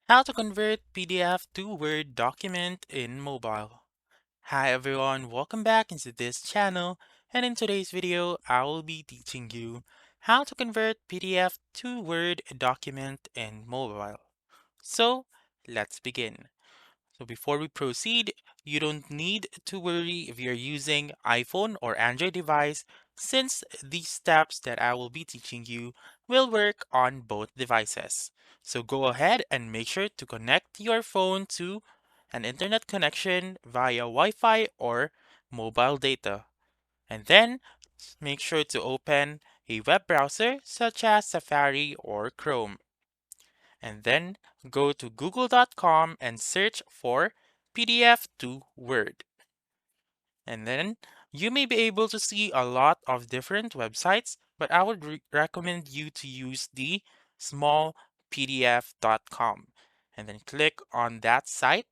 How to convert PDF to Word document in mobile. Hi everyone, welcome back into this channel, and in today's video I will be teaching you how to convert PDF to Word document in mobile. So let's begin. So before we proceed, you don't need to worry if you're using iPhone or Android device since these steps that I will be teaching you will work on both devices. So go ahead and make sure to connect your phone to an internet connection via Wi-Fi or mobile data. And then make sure to open a web browser such as Safari or Chrome and then go to google.com and search for PDF to Word. And then you may be able to see a lot of different websites, but I would recommend you to use the smallpdf.com and then click on that site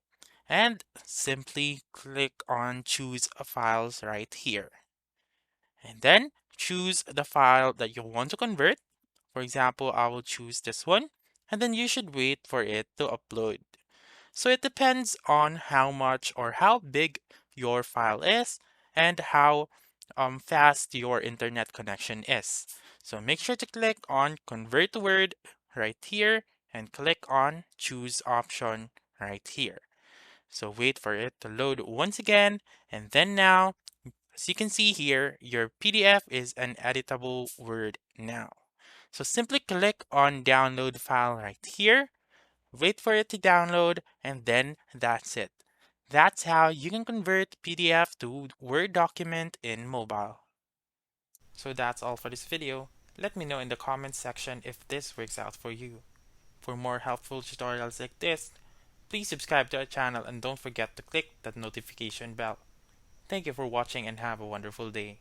and simply click on choose files right here. And then choose the file that you want to convert. For example, I will choose this one, and then you should wait for it to upload. So it depends on how much or how big your file is and how fast your internet connection is. So make sure to click on Convert to Word right here and click on Choose option right here. So wait for it to load once again, and then now, as you can see here, your PDF is an editable Word now. So simply click on download file right here, wait for it to download, and then that's it. That's how you can convert PDF to Word document in mobile. So that's all for this video. Let me know in the comments section if this works out for you. For more helpful tutorials like this, please subscribe to our channel and don't forget to click that notification bell. Thank you for watching and have a wonderful day.